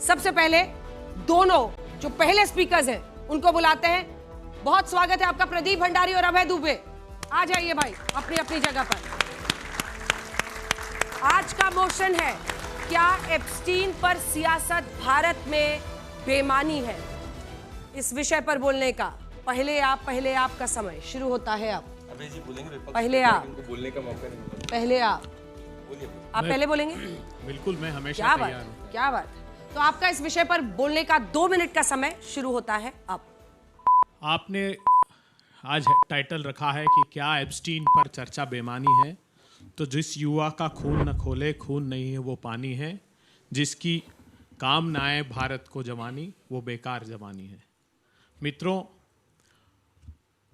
सबसे पहले दोनों जो पहले स्पीकर्स हैं उनको बुलाते हैं। बहुत स्वागत है आपका प्रदीप भंडारी और अभय दुबे। आ जाइए भाई अपनी अपनी जगह पर। आज का मोशन है, क्या एप्स्टीन पर सियासत भारत में बेमानी है? इस विषय पर बोलने का पहले आपका समय शुरू होता है। अब अभय जी बोलेंगे, पहले आप बोलने का मौका नहीं मिला। पहले आप पहले बोलेंगे। बिल्कुल, मैं हमेशा तैयार हूं। क्या बात। तो आपका इस विषय पर बोलने का 2 मिनट का समय शुरू होता है अब। आपने आज टाइटल रखा है कि क्या एप्स्टीन पर चर्चा बेमानी है, तो जिस युवा का खून न खोले खून नहीं है वो पानी है, जिसकी काम न आए भारत को जवानी वो बेकार जवानी है। मित्रों,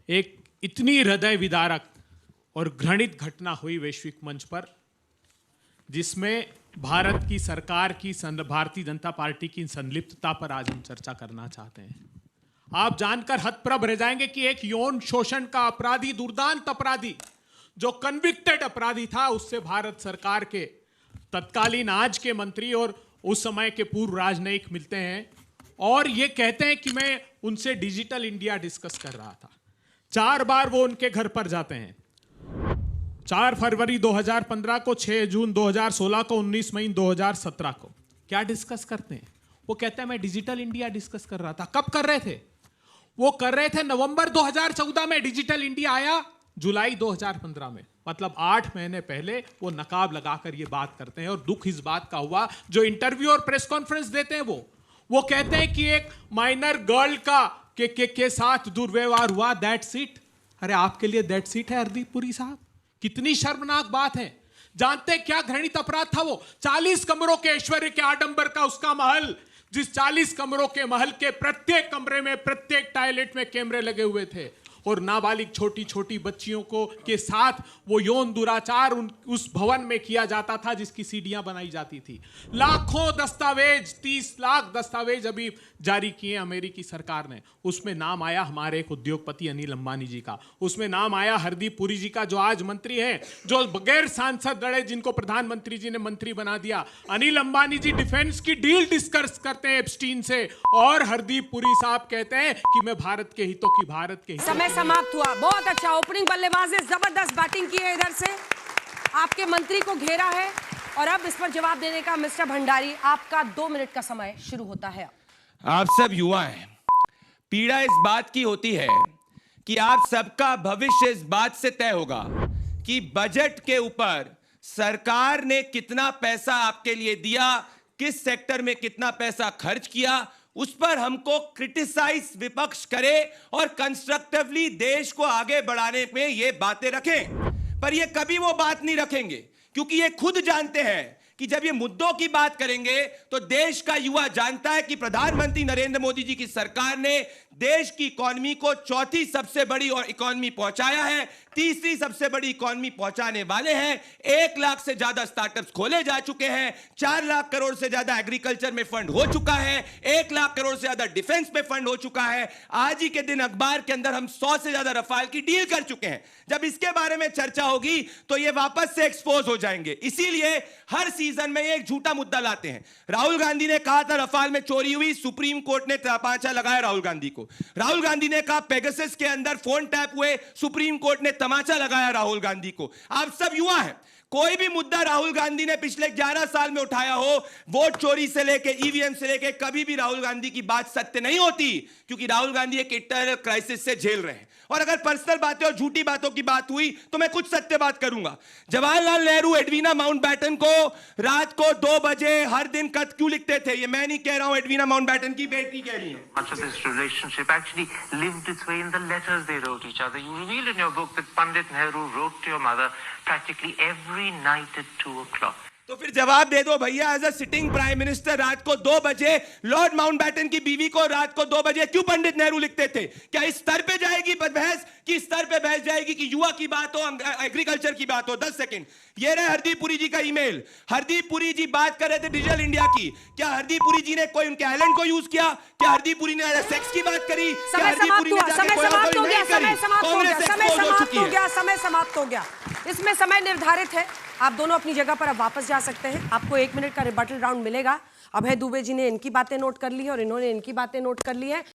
एक इतनी हृदय विदारक और घृणित घटना हुई वैश्विक मंच पर, जिसमें भारत की सरकार की भारतीय जनता पार्टी की संलिप्तता पर आज हम चर्चा करना चाहते हैं। आप जानकर हतप्रभ रह जाएंगे कि एक यौन शोषण का अपराधी, दुर्दांत अपराधी, जो कन्विक्टेड अपराधी था, उससे भारत सरकार के तत्कालीन आज के मंत्री और उस समय के पूर्व राजनयिक मिलते हैं और ये कहते हैं कि मैं उनसे डिजिटल इंडिया डिस्कस कर रहा था। 4 बार वो उनके घर पर जाते हैं, 4 फरवरी 2015 को, 6 जून 2016 को, 19 मई 2017 को। क्या डिस्कस करते हैं? वो कहते हैं मैं डिजिटल इंडिया डिस्कस कर रहा था। कब कर रहे थे? वो कर रहे थे नवंबर 2014 में। डिजिटल इंडिया आया जुलाई 2015 में, मतलब 8 महीने पहले वो नकाब लगाकर ये बात करते हैं। और दुख इस बात का हुआ, जो इंटरव्यू और प्रेस कॉन्फ्रेंस देते हैं वो कहते हैं कि एक माइनर गर्ल का के साथ दुर्व्यवहार हुआ, दैट्स इट। अरे आपके लिए दैट्स इट है हरदीप पुरी साहब? कितनी शर्मनाक बात है। जानते हैं क्या घृणित अपराध था वो? 40 कमरों के ऐश्वर्य के आडंबर का उसका महल, जिस 40 कमरों के महल के प्रत्येक कमरे में, प्रत्येक टॉयलेट में कैमरे लगे हुए थे और नाबालिग छोटी छोटी बच्चियों को के साथ वो यौन दुराचार उस भवन में किया जाता था जिसकी सीढ़ियां बनाई जाती थी। लाखों दस्तावेज, 30 लाख दस्तावेज अभी जारी किए अमेरिकी सरकार ने। उसमें नाम आया हमारे एक उद्योगपति अनिल अंबानी जी का, उसमें नाम आया हरदीप पुरी जी का, जो आज मंत्री हैं, जो बगैर सांसद लड़े, जिनको प्रधानमंत्री जी ने मंत्री बना दिया। अनिल अंबानी जी डिफेंस की डील डिस्कस करते हैं एप्स्टीन से, और हरदीप पुरी साहब कहते हैं कि मैं भारत के हितों की, भारत के हितों। समय समाप्त हुआ। बहुत अच्छा ओपनिंग बल्लेबाज ने जबरदस्त बैटिंग की है। इधर से आपके मंत्री को घेरा है और अब इस पर जवाब देने का मिस्टर भंडारी, आपका 2 मिनट का समय शुरू होता है। आप सब युवा हैं। पीड़ा इस बात की होती है कि आप सबका भविष्य इस बात से तय होगा कि बजट के ऊपर सरकार ने कितना पैसा आपके लिए दिया, किस सेक्टर में कितना पैसा खर्च किया, उस पर हमको क्रिटिसाइज विपक्ष करे और कंस्ट्रक्टिवली देश को आगे बढ़ाने में ये बातें रखें। पर ये कभी वो बात नहीं रखेंगे, क्योंकि ये खुद जानते हैं कि जब ये मुद्दों की बात करेंगे तो देश का युवा जानता है कि प्रधानमंत्री नरेंद्र मोदी जी की सरकार ने देश की इकोनॉमी को 4थी सबसे बड़ी और इकोनॉमी पहुंचाया है, 3री सबसे बड़ी इकोनॉमी पहुंचाने वाले हैं। 1 लाख से ज्यादा स्टार्टअप्स खोले जा चुके हैं, 4 लाख करोड़ से ज्यादा एग्रीकल्चर में फंड हो चुका है, 1 लाख करोड़ से ज्यादा डिफेंस में फंड हो चुका है। आज ही के दिन अखबार के अंदर हम 100 से ज्यादा रफाल की डील कर चुके हैं। जब इसके बारे में चर्चा होगी तो ये वापस से एक्सपोज हो जाएंगे। इसीलिए हर सीजन में एक झूठा मुद्दा लाते हैं। राहुल गांधी ने कहा था रफाल में चोरी हुई, सुप्रीम कोर्ट ने तमाचा लगाया राहुल गांधी को। राहुल गांधी ने कहा पेगासस के अंदर फोन टैप हुए, सुप्रीम कोर्ट ने तमाचा लगाया राहुल गांधी को। आप सब युवा हैं, कोई भी मुद्दा राहुल गांधी ने पिछले 11 साल में उठाया हो, वोट चोरी से लेके ईवीएम से लेके, कभी भी राहुल गांधी की बात सत्य नहीं होती, क्योंकि राहुल गांधी एक इंटरनल क्राइसिस से झेल रहे हैं। और अगर पर्सनल बातें और झूठी बातों की बात हुई तो मैं कुछ सत्य बात करूंगा। जवाहरलाल नेहरू एडवीना माउंटबैटन को रात को 2 बजे हर दिन खत क्यों लिखते थे? ये मैं नहीं कह रहा हूं, एडवीना माउंटबैटन की बेटी कह रही है। Much of this relationship actually lived its way in the letters they wrote each other. You revealed in your book that Pandit Nehru wrote to your mother practically every night at 2 o'clock. तो फिर जवाब दे दो भैया, as a sitting prime minister रात को 2 बजे Lord Mountbatten की बीवी को रात को 2 बजे क्यों पंडित नेहरू लिखते थे? क्या इस स्तर पे जाएगी बहस, कि स्तर पे बहस जाएगी कि युवा की बात हो, एग्रीकल्चर की बात हो? 10 सेकंड। ये रहे हरदीप पुरी जी का ईमेल। हरदीप पुरी जी बात कर रहे थे डिजिटल इंडिया की। क्या हरदीप पुरी जी ने कोई उनके आइलैंड को यूज किया? क्या हरदीप पुरी ने सेक्स की बात करी? क्या हरदीप पुरी ने जाके कोई और नहीं करी? कांग्रेस एक्सपोज हो चुकी है। समय समाप्त हो गया। इसमें समय निर्धारित है। आप दोनों अपनी जगह पर अब वापस जा सकते हैं। आपको 1 मिनट का रिबटल राउंड मिलेगा। अभय दुबे जी ने इनकी बातें नोट कर ली है और इन्होंने इनकी बातें नोट कर ली है।